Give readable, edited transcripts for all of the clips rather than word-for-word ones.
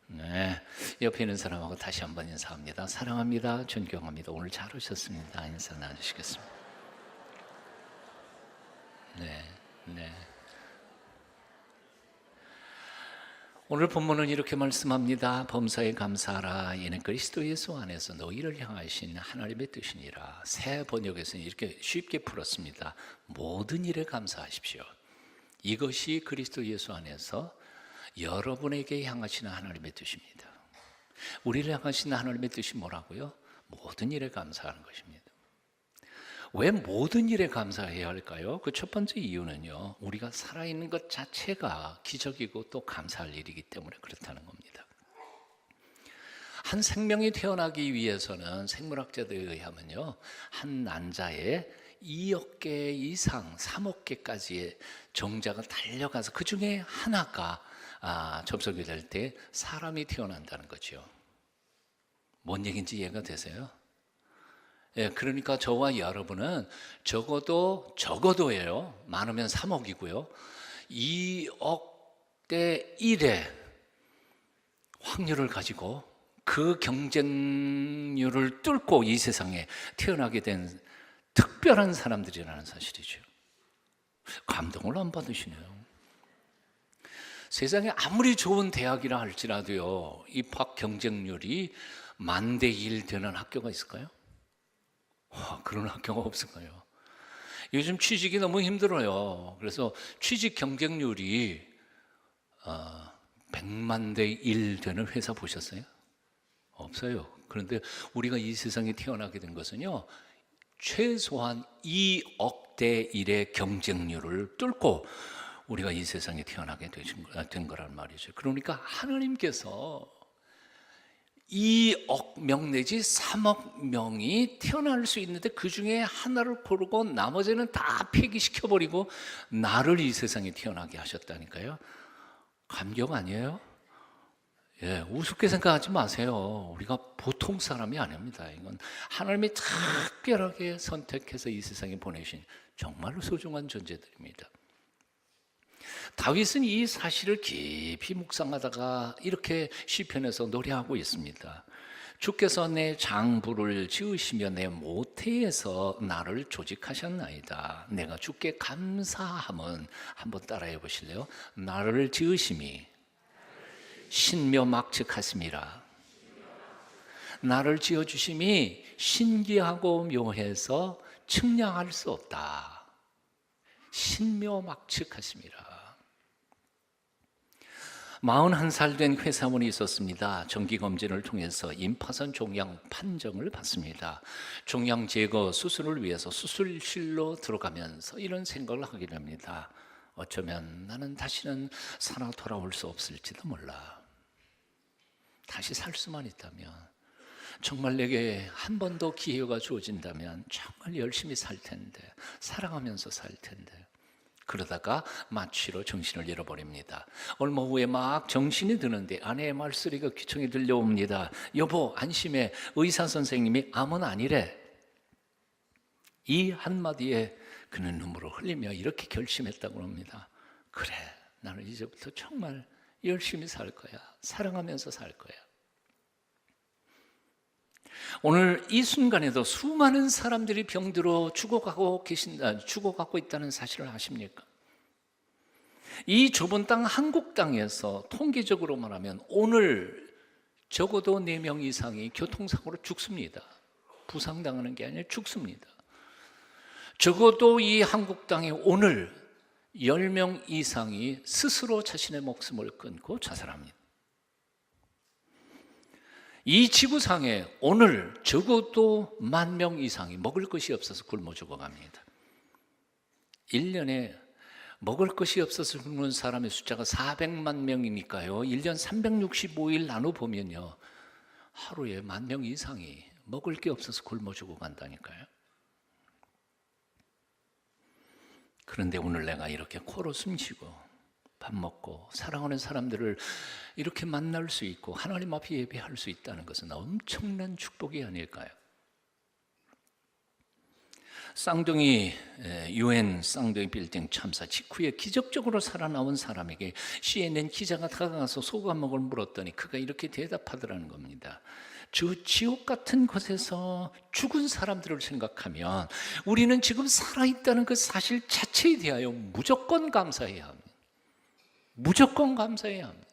네, 옆에 있는 사람하고 다시 한번 인사합니다. 사랑합니다. 존경합니다. 오늘 잘 오셨습니다. 인사 나누시겠습니다. 네. 오늘 본문은 이렇게 말씀합니다. 범사에 감사하라. 이는 그리스도 예수 안에서 너희를 향하신 하나님의 뜻이니라. 새 번역에서는 이렇게 쉽게 풀었습니다. 모든 일에 감사하십시오. 이것이 그리스도 예수 안에서 여러분에게 향하시는 하나님의 뜻입니다. 우리를 향하시는 하나님의 뜻이 뭐라고요? 모든 일에 감사하는 것입니다. 왜 모든 일에 감사해야 할까요? 그 첫 번째 이유는요, 우리가 살아있는 것 자체가 기적이고 또 감사할 일이기 때문에 그렇다는 겁니다. 한 생명이 태어나기 위해서는 생물학자들에 의하면요, 한 난자에 2억 개 이상, 3억 개까지의 종자가 달려가서 그 중에 하나가 접속이 될 때 사람이 태어난다는 거죠. 뭔 얘기인지 이해가 되세요? 예, 그러니까 저와 여러분은 적어도예요. 많으면 3억이고요. 2억 대 1의 확률을 가지고 그 경쟁률을 뚫고 이 세상에 태어나게 된 특별한 사람들이라는 사실이죠. 감동을 안 받으시네요. 세상에 아무리 좋은 대학이라 할지라도요, 입학 경쟁률이 10,000대 1 되는 학교가 있을까요? 그런 학교가 없을 거예요. 요즘 취직이 너무 힘들어요. 그래서 취직 경쟁률이 100,000대 1 되는 회사 보셨어요? 없어요. 그런데 우리가 이 세상에 태어나게 된 것은요, 최소한 2억 대 1의 경쟁률을 뚫고 우리가 이 세상에 태어나게 된 거란 말이죠. 그러니까 하나님께서 2억 명 내지 3억 명이 태어날 수 있는데 그 중에 하나를 고르고 나머지는 다 폐기시켜버리고 나를 이 세상에 태어나게 하셨다니까요. 감격 아니에요? 예, 우습게 생각하지 마세요. 우리가 보통 사람이 아닙니다. 이건 하나님이 특별하게 선택해서 이 세상에 보내신 정말로 소중한 존재들입니다. 다윗은 이 사실을 깊이 묵상하다가 이렇게 시편에서 노래하고 있습니다. 주께서 내 장부를 지으시며 내 모태에서 나를 조직하셨나이다. 내가 주께 감사함은 한번 따라해 보실래요? 나를 지으심이 신묘막측하심이라. 나를 지어주심이 신기하고 묘해서 측량할 수 없다. 신묘막측하심이라. 41살 된 회사원이 있었습니다. 정기검진을 통해서 임파선 종양 판정을 받습니다. 종양 제거 수술을 위해서 수술실로 들어가면서 이런 생각을 하게 됩니다. 어쩌면 나는 다시는 살아 돌아올 수 없을지도 몰라. 다시 살 수만 있다면, 정말 내게 한 번 더 기회가 주어진다면 정말 열심히 살 텐데, 사랑하면서 살 텐데. 그러다가 마취로 정신을 잃어버립니다. 얼마 후에 막 정신이 드는데 아내의 말소리가 귀청에 들려옵니다. 여보, 안심해. 의사 선생님이 암은 아니래. 이 한마디에 그는 눈물을 흘리며 이렇게 결심했다고 합니다. 그래, 나는 이제부터 정말 열심히 살 거야. 사랑하면서 살 거야. 오늘 이 순간에도 수많은 사람들이 병들어 죽어가고 있다는 사실을 아십니까? 이 좁은 땅 한국 땅에서 통계적으로 말하면 오늘 적어도 4명 이상이 교통사고로 죽습니다. 부상당하는 게 아니라 죽습니다. 적어도 이 한국 땅에 오늘 10명 이상이 스스로 자신의 목숨을 끊고 자살합니다. 이 지구상에 오늘 적어도 10,000명 이상이 먹을 것이 없어서 굶어 죽어갑니다. 1년에 먹을 것이 없어서 죽는 사람의 숫자가 400만 명이니까요, 1년 365일 나눠보면요, 하루에 10,000명 이상이 먹을 게 없어서 굶어 죽어간다니까요. 그런데 오늘 내가 이렇게 코로 숨쉬고 밥 먹고 사랑하는 사람들을 이렇게 만날 수 있고 하나님 앞에 예배할 수 있다는 것은 엄청난 축복이 아닐까요? 쌍둥이 UN 쌍둥이 빌딩 참사 직후에 기적적으로 살아나온 사람에게 CNN 기자가 다가가서 소감목을 물었더니 그가 이렇게 대답하더라는 겁니다. 저 지옥 같은 곳에서 죽은 사람들을 생각하면 우리는 지금 살아있다는 그 사실 자체에 대하여 무조건 감사해야 합니다. 무조건 감사해야 합니다.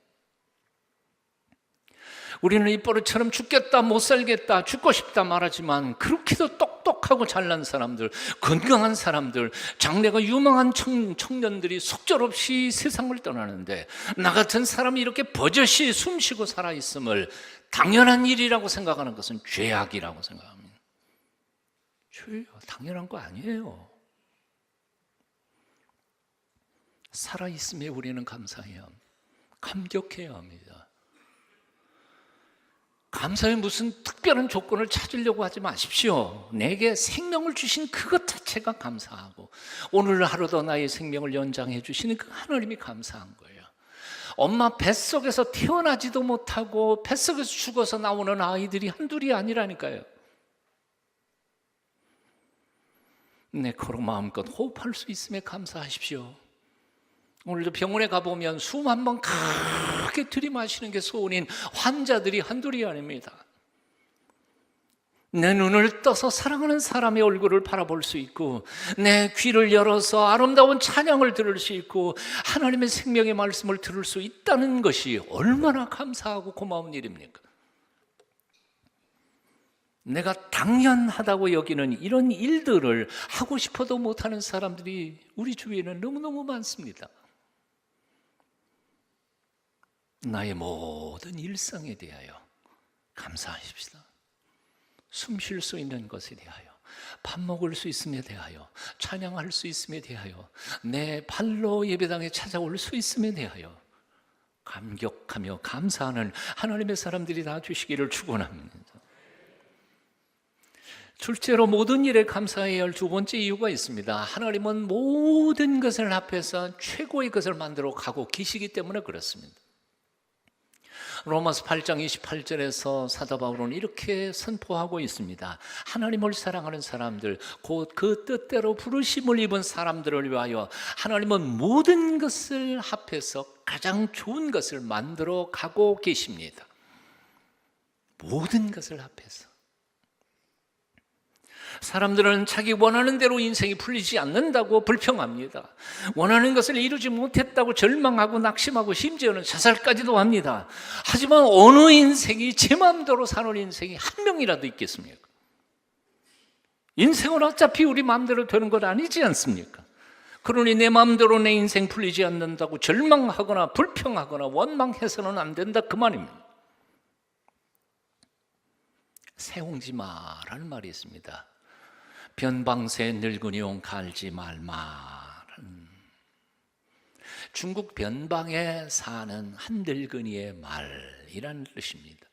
우리는 입버릇처럼 죽겠다, 못 살겠다, 죽고 싶다 말하지만 그렇게도 똑똑하고 잘난 사람들, 건강한 사람들, 장래가 유망한 청년들이 속절없이 세상을 떠나는데 나 같은 사람이 이렇게 버젓이 숨쉬고 살아있음을 당연한 일이라고 생각하는 것은 죄악이라고 생각합니다. 죄요, 당연한 거 아니에요. 살아있음에 우리는 감사해야 합니다. 감격해야 합니다. 감사에 무슨 특별한 조건을 찾으려고 하지 마십시오. 내게 생명을 주신 그것 자체가 감사하고 오늘 하루도 나의 생명을 연장해 주시는 그 하나님이 감사한 거예요. 엄마 뱃속에서 태어나지도 못하고 뱃속에서 죽어서 나오는 아이들이 한둘이 아니라니까요. 내 코로 마음껏 호흡할 수 있음에 감사하십시오. 오늘도 병원에 가보면 숨 한 번 크게 들이마시는 게 소원인 환자들이 한둘이 아닙니다. 내 눈을 떠서 사랑하는 사람의 얼굴을 바라볼 수 있고 내 귀를 열어서 아름다운 찬양을 들을 수 있고 하나님의 생명의 말씀을 들을 수 있다는 것이 얼마나 감사하고 고마운 일입니까? 내가 당연하다고 여기는 이런 일들을 하고 싶어도 못하는 사람들이 우리 주위에는 너무너무 많습니다. 나의 모든 일상에 대하여 감사하십시다. 숨 쉴 수 있는 것에 대하여, 밥 먹을 수 있음에 대하여, 찬양할 수 있음에 대하여, 내 발로 예배당에 찾아올 수 있음에 대하여 감격하며 감사하는 하나님의 사람들이 다 주시기를 축원합니다. 둘째로 모든 일에 감사해야 할 두 번째 이유가 있습니다. 하나님은 모든 것을 합해서 최고의 것을 만들어 가고 계시기 때문에 그렇습니다. 로마서 8장 28절에서 사도 바울은 이렇게 선포하고 있습니다. 하나님을 사랑하는 사람들, 곧 그 뜻대로 부르심을 입은 사람들을 위하여 하나님은 모든 것을 합해서 가장 좋은 것을 만들어 가고 계십니다. 모든 것을 합해서. 사람들은 자기 원하는 대로 인생이 풀리지 않는다고 불평합니다. 원하는 것을 이루지 못했다고 절망하고 낙심하고 심지어는 자살까지도 합니다. 하지만 어느 인생이 제 마음대로 사는 인생이 한 명이라도 있겠습니까? 인생은 어차피 우리 마음대로 되는 것 아니지 않습니까? 그러니 내 마음대로 내 인생 풀리지 않는다고 절망하거나 불평하거나 원망해서는 안 된다 그 말입니다. 새옹지마라는 말이 있습니다. 변방새 늙은이용 갈지 말마. 중국 변방에 사는 한 늙은이의 말이라는 뜻입니다.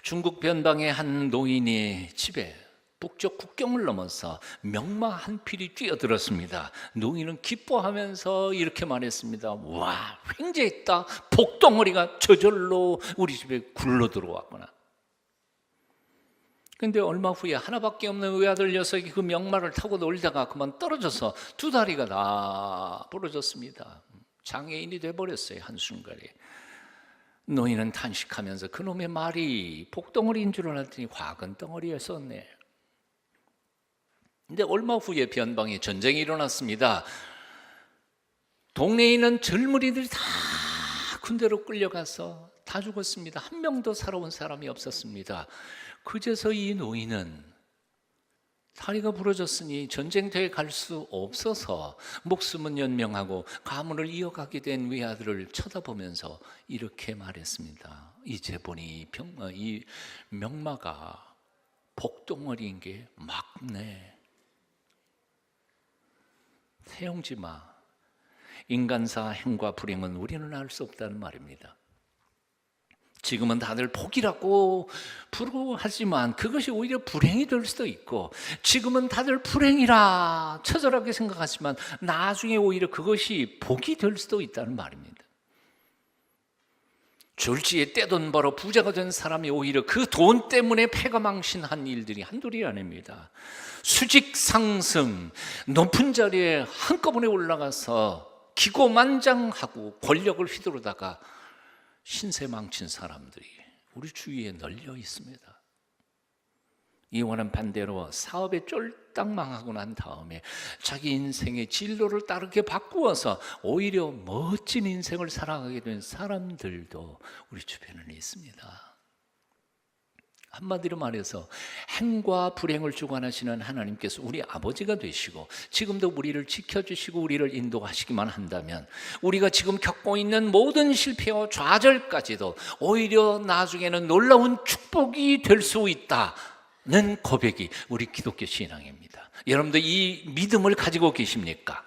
중국 변방의 한 노인이 집에 북쪽 국경을 넘어서 명마 한 필이 뛰어들었습니다. 노인은 기뻐하면서 이렇게 말했습니다. 와, 횡재했다. 복덩어리가 저절로 우리 집에 굴러 들어왔구나. 근데 얼마 후에 하나밖에 없는 외아들 녀석이 그 명마를 타고 놀다가 그만 떨어져서 두 다리가 다 부러졌습니다. 장애인이 돼버렸어요, 한순간에. 노인은 탄식하면서 그놈의 말이 복덩어리인 줄 알았더니 화근덩어리였었네. 근데 얼마 후에 변방에 전쟁이 일어났습니다. 동네에 있는 젊은이들이 다 군대로 끌려가서 다 죽었습니다. 한 명도 살아온 사람이 없었습니다. 그제서 이 노인은 다리가 부러졌으니 전쟁터에 갈 수 없어서 목숨은 연명하고 가문을 이어가게 된 외아들을 쳐다보면서 이렇게 말했습니다. 이제 보니 이 명마가 복덩어리인 게 맞네. 새옹지마. 인간사 행과 불행은 우리는 알 수 없다는 말입니다. 지금은 다들 복이라고 부러워하지만 그것이 오히려 불행이 될 수도 있고, 지금은 다들 불행이라 처절하게 생각하지만 나중에 오히려 그것이 복이 될 수도 있다는 말입니다. 졸지에 떼돈 벌어 부자가 된 사람이 오히려 그 돈 때문에 패가 망신한 일들이 한둘이 아닙니다. 수직 상승, 높은 자리에 한꺼번에 올라가서 기고만장하고 권력을 휘두르다가 신세 망친 사람들이 우리 주위에 널려 있습니다. 이와는 반대로 사업에 쫄딱 망하고 난 다음에 자기 인생의 진로를 다르게 바꾸어서 오히려 멋진 인생을 살아가게 된 사람들도 우리 주변에 있습니다. 한마디로 말해서 행과 불행을 주관하시는 하나님께서 우리 아버지가 되시고 지금도 우리를 지켜주시고 우리를 인도하시기만 한다면 우리가 지금 겪고 있는 모든 실패와 좌절까지도 오히려 나중에는 놀라운 축복이 될 수 있다는 고백이 우리 기독교 신앙입니다. 여러분들 이 믿음을 가지고 계십니까?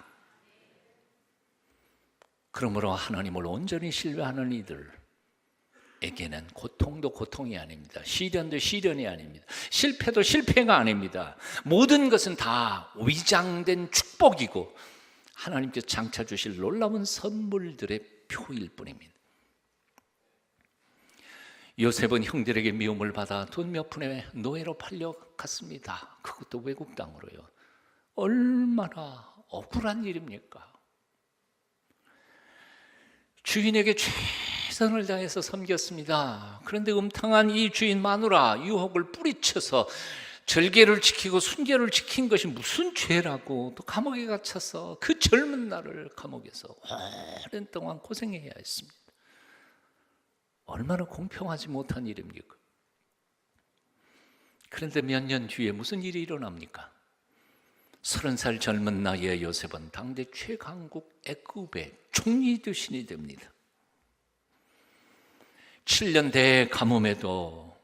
그러므로 하나님을 온전히 신뢰하는 이들에게는 고통도 고통이 아닙니다. 시련도 시련이 아닙니다. 실패도 실패가 아닙니다. 모든 것은 다 위장된 축복이고 하나님께서 장차 주실 놀라운 선물들의 표일 뿐입니다. 요셉은 형들에게 미움을 받아 돈 몇 푼의 노예로 팔려갔습니다. 그것도 외국 땅으로요. 얼마나 억울한 일입니까? 주인에게 최선을 다해서 섬겼습니다. 그런데 음탕한 이 주인 마누라 유혹을 뿌리쳐서 절개를 지키고 순결을 지킨 것이 무슨 죄라고 또 감옥에 갇혀서 그 젊은 날을 감옥에서 오랜 동안 고생해야 했습니다. 얼마나 공평하지 못한 일입니까? 그런데 몇 년 뒤에 무슨 일이 일어납니까? 30살 젊은 나이에 요셉은 당대 최강국 애굽의 총리 대신이 됩니다. 7년 대가뭄에도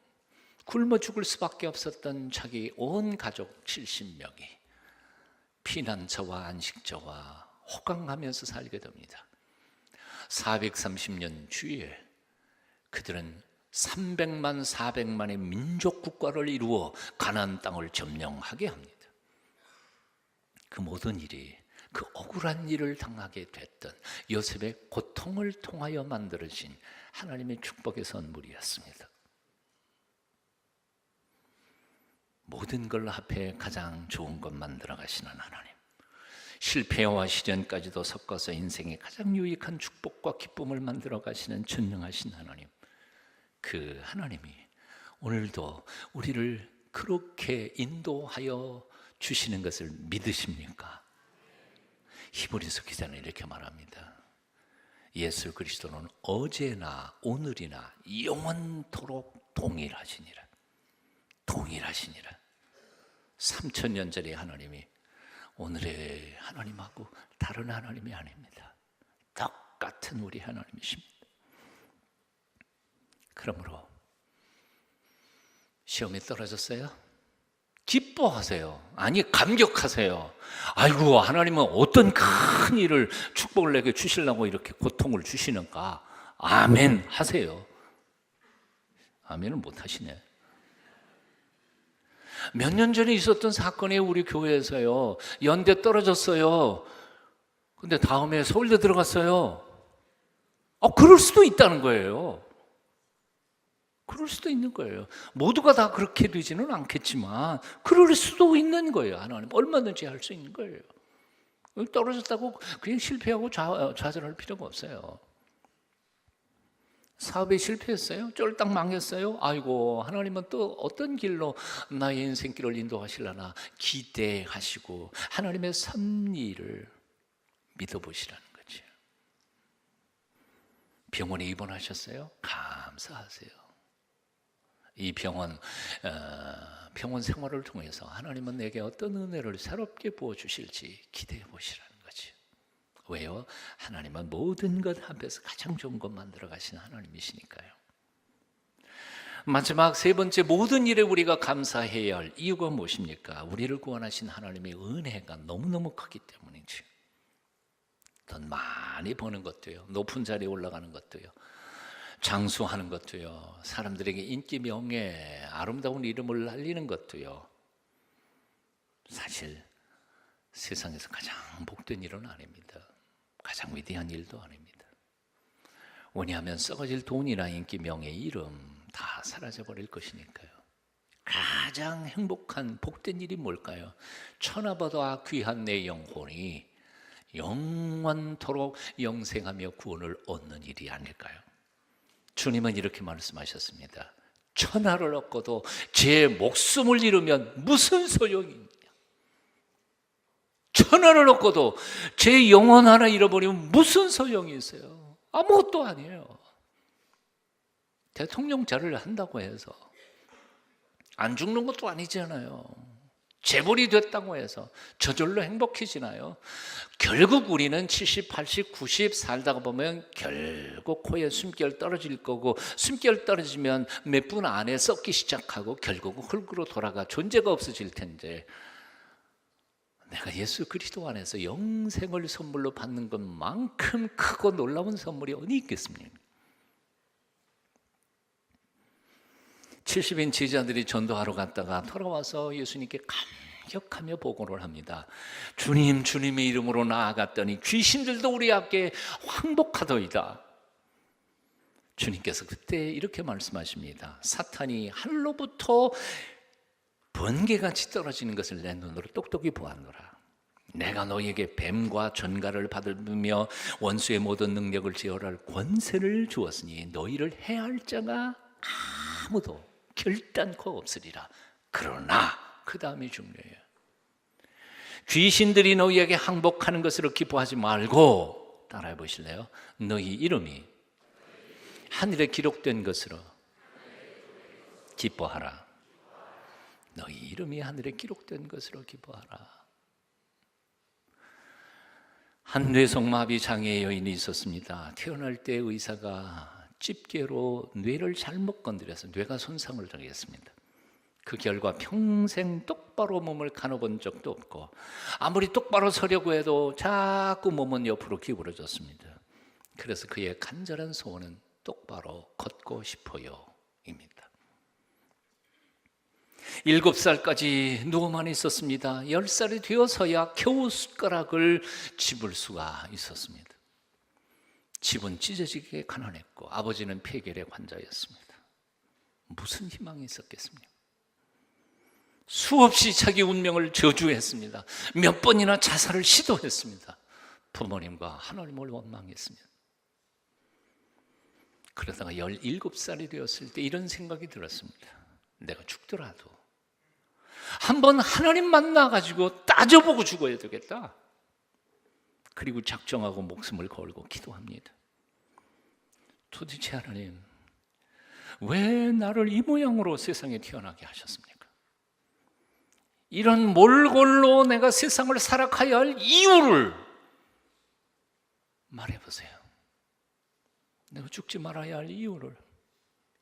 굶어 죽을 수밖에 없었던 자기 온 가족 70명이 피난처와 안식처와 호강하면서 살게 됩니다. 430년 뒤에 그들은 300만 400만의 민족 국가를 이루어 가나안 땅을 점령하게 합니다. 그 모든 일이 그 억울한 일을 당하게 됐던 요셉의 고통을 통하여 만들어진 하나님의 축복의 선물이었습니다. 모든 걸 합해 가장 좋은 것 만들어 가시는 하나님, 실패와 시련까지도 섞어서 인생의 가장 유익한 축복과 기쁨을 만들어 가시는 전능하신 하나님, 그 하나님이 오늘도 우리를 그렇게 인도하여 주시는 것을 믿으십니까? 히브리서 기자는 이렇게 말합니다. 예수 그리스도는 어제나 오늘이나 영원토록 동일하시니라. 동일하시니라. 3000년 전의 하나님이 오늘의 하나님하고 다른 하나님이 아닙니다. 똑같은 우리 하나님이십니다. 그러므로 시험에 떨어졌어요? 기뻐하세요. 아니, 감격하세요. 아이고, 하나님은 어떤 큰 일을 축복을 내게 주시려고 이렇게 고통을 주시는가? 아멘 하세요. 아멘은 못 하시네. 몇 년 전에 있었던 사건이 우리 교회에서요, 연대 떨어졌어요. 근데 다음에 서울대 들어갔어요. 그럴 수도 있다는 거예요. 그럴 수도 있는 거예요. 모두가 다 그렇게 되지는 않겠지만 그럴 수도 있는 거예요. 하나님 얼마든지 할 수 있는 거예요. 떨어졌다고 그냥 실패하고 좌절할 필요가 없어요. 사업에 실패했어요? 쫄딱 망했어요? 아이고, 하나님은 또 어떤 길로 나의 인생길을 인도하시려나 기대하시고 하나님의 섭리를 믿어보시라는 거죠. 병원에 입원하셨어요? 감사하세요. 이 병원 생활을 통해서 하나님은 내게 어떤 은혜를 새롭게 부어주실지 기대해 보시라는 거죠. 왜요? 하나님은 모든 것 앞에서 가장 좋은 것 만들어 가시는 하나님이시니까요. 마지막 세 번째, 모든 일에 우리가 감사해야 할 이유가 무엇입니까? 우리를 구원하신 하나님의 은혜가 너무너무 크기 때문이죠. 돈 많이 버는 것도요, 높은 자리에 올라가는 것도요, 장수하는 것도요, 사람들에게 인기, 명예, 아름다운 이름을 날리는 것도요, 사실 세상에서 가장 복된 일은 아닙니다. 가장 위대한 일도 아닙니다. 왜냐하면 썩어질 돈이나 인기, 명예, 이름 다 사라져버릴 것이니까요. 가장 행복한 복된 일이 뭘까요? 천하보다 귀한 내 영혼이 영원토록 영생하며 구원을 얻는 일이 아닐까요? 주님은 이렇게 말씀하셨습니다. 천하를 얻고도 제 목숨을 잃으면 무슨 소용이 있냐? 천하를 얻고도 제 영혼 하나 잃어버리면 무슨 소용이 있어요? 아무것도 아니에요. 대통령 자를 한다고 해서 안 죽는 것도 아니잖아요. 재벌이 됐다고 해서 저절로 행복해지나요? 결국 우리는 70, 80, 90 살다가 보면 결국 코에 숨결 떨어질 거고, 숨결 떨어지면 몇 분 안에 썩기 시작하고 결국은 흙으로 돌아가 존재가 없어질 텐데, 내가 예수 그리스도 안에서 영생을 선물로 받는 것만큼 크고 놀라운 선물이 어디 있겠습니까? 70인 제자들이 전도하러 갔다가 돌아와서 예수님께 감격하며 보고를 합니다. 주님, 주님의 이름으로 나아갔더니 귀신들도 우리 앞에 항복하더이다. 주님께서 그때 이렇게 말씀하십니다. 사탄이 하늘로부터 번개같이 떨어지는 것을 내 눈으로 똑똑히 보았노라. 내가 너희에게 뱀과 전갈을 받으며 원수의 모든 능력을 제어할 권세를 주었으니 너희를 해할 자가 아무도 결단코 없으리라. 그러나 그 다음이 중요해요. 귀신들이 너희에게 항복하는 것으로 기뻐하지 말고, 따라해 보실래요? 너희 이름이 하늘에 기록된 것으로 기뻐하라. 너희 이름이 하늘에 기록된 것으로 기뻐하라. 한 뇌성마비 장애의 여인이 있었습니다. 태어날 때 의사가 집게로 뇌를 잘못 건드려서 뇌가 손상을 당했습니다. 그 결과 평생 똑바로 몸을 가눠본 적도 없고, 아무리 똑바로 서려고 해도 자꾸 몸은 옆으로 기울어졌습니다. 그래서 그의 간절한 소원은 똑바로 걷고 싶어요 입니다. 7살까지 누워만 있었습니다. 10살이 되어서야 겨우 숟가락을 집을 수가 있었습니다. 집은 찢어지게 가난했고 아버지는 폐결의 환자였습니다. 무슨 희망이 있었겠습니까? 수없이 자기 운명을 저주했습니다. 몇 번이나 자살을 시도했습니다. 부모님과 하나님을 원망했습니다. 그러다가 17살이 되었을 때 이런 생각이 들었습니다. 내가 죽더라도 한번 하나님 만나가지고 따져보고 죽어야 되겠다. 그리고 작정하고 목숨을 걸고 기도합니다. 도대체 하나님, 왜 나를 이 모양으로 세상에 태어나게 하셨습니까? 이런 몰골로 내가 세상을 살아가야 할 이유를 말해보세요. 내가 죽지 말아야 할 이유를,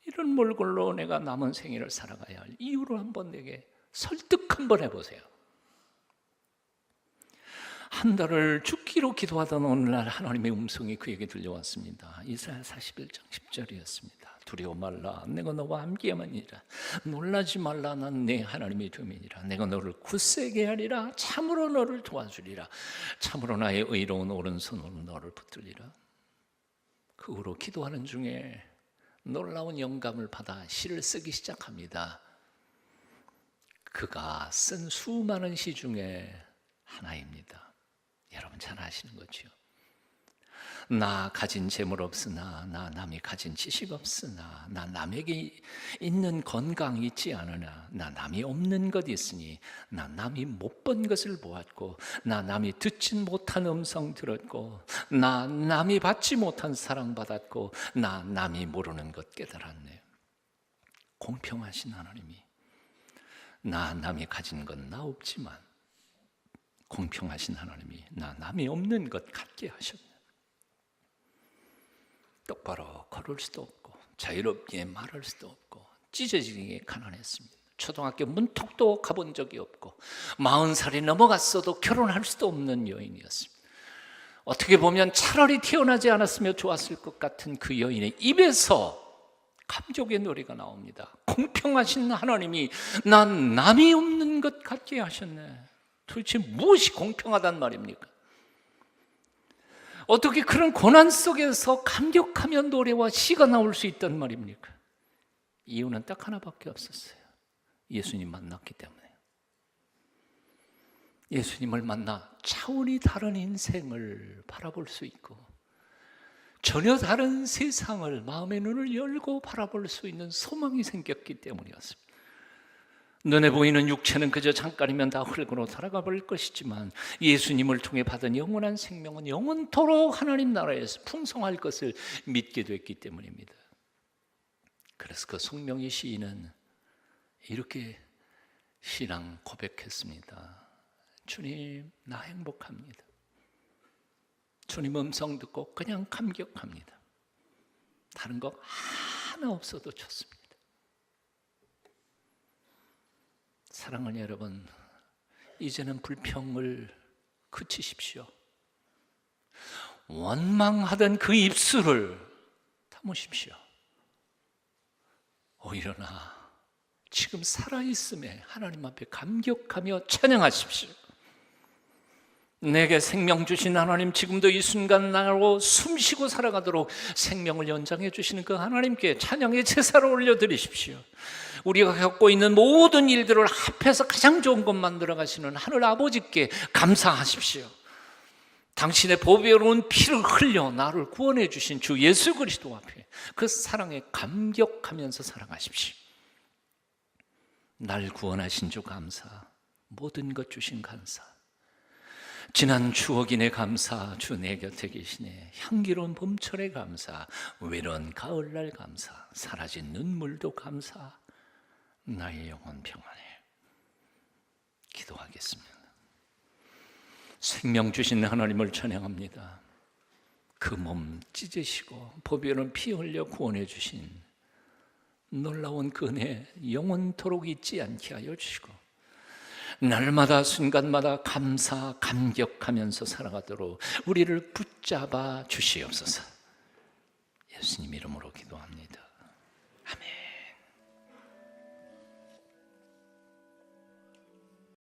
이런 몰골로 내가 남은 생애를 살아가야 할 이유를 한번 내게 설득 한번 해보세요. 한 달을 죽기로 기도하던 오늘날 하나님의 음성이 그에게 들려왔습니다. 이사야 41장 10절이었습니다. 두려워 말라, 내가 너와 함께하니라. 놀라지 말라, 난 내 하나님의 됨이니라. 내가 너를 굳세게 하리라. 참으로 너를 도와주리라. 참으로 나의 의로운 오른손으로 너를 붙들리라. 그 후로 기도하는 중에 놀라운 영감을 받아 시를 쓰기 시작합니다. 그가 쓴 수많은 시 중에 하나입니다. 여러분 잘 아시는 거죠. 나 가진 재물 없으나, 나 남이 가진 지식 없으나, 나 남에게 있는 건강 있지 않으나, 나 남이 없는 것 있으니, 나 남이 못 본 것을 보았고, 나 남이 듣지 못한 음성 들었고, 나 남이 받지 못한 사랑 받았고, 나 남이 모르는 것 깨달았네. 공평하신 하나님이 나 남이 가진 건 나 없지만 공평하신 하나님이 나 남이 없는 것 같게 하셨네. 똑바로 걸을 수도 없고 자유롭게 말할 수도 없고 찢어지게 가난했습니다. 초등학교 문턱도 가본 적이 없고 40살이 넘어갔어도 결혼할 수도 없는 여인이었습니다. 어떻게 보면 차라리 태어나지 않았으면 좋았을 것 같은 그 여인의 입에서 감격의 노래가 나옵니다. 공평하신 하나님이 난 남이 없는 것 같게 하셨네. 도대체 무엇이 공평하단 말입니까? 어떻게 그런 고난 속에서 감격하며 노래와 시가 나올 수 있단 말입니까? 이유는 딱 하나밖에 없었어요. 예수님 만났기 때문에. 예수님을 만나 차원이 다른 인생을 바라볼 수 있고 전혀 다른 세상을 마음의 눈을 열고 바라볼 수 있는 소망이 생겼기 때문이었습니다. 눈에 보이는 육체는 그저 잠깐이면 다 흙으로 돌아가 버릴 것이지만 예수님을 통해 받은 영원한 생명은 영원토록 하나님 나라에서 풍성할 것을 믿게 됐기 때문입니다. 그래서 그 송명희 시인은 이렇게 신앙 고백했습니다. 주님, 나 행복합니다. 주님 음성 듣고 그냥 감격합니다. 다른 거 하나 없어도 좋습니다. 사랑하는 여러분, 이제는 불평을 그치십시오. 원망하던 그 입술을 다무십시오. 오히려나 지금 살아있음에 하나님 앞에 감격하며 찬양하십시오. 내게 생명 주신 하나님, 지금도 이 순간 나로 숨쉬고 살아가도록 생명을 연장해 주시는 그 하나님께 찬양의 제사를 올려드리십시오. 우리가 겪고 있는 모든 일들을 합해서 가장 좋은 것 만들어 가시는 하늘 아버지께 감사하십시오. 당신의 보배로운 피를 흘려 나를 구원해 주신 주 예수 그리스도 앞에 그 사랑에 감격하면서 살아가십시오. 날 구원하신 주 감사, 모든 것 주신 감사, 지난 추억이네 감사, 주 내 곁에 계시네, 향기로운 봄철의 감사, 외로운 가을날 감사, 사라진 눈물도 감사, 나의 영혼 평안해. 기도하겠습니다. 생명 주신 하나님을 찬양합니다. 그 몸 찢으시고 보배로운 피 흘려 구원해 주신 놀라운 그 은혜 영원토록 잊지 않게 하여 주시고 날마다 순간마다 감사 감격하면서 살아가도록 우리를 붙잡아 주시옵소서. 예수님 이름으로 기도합니다.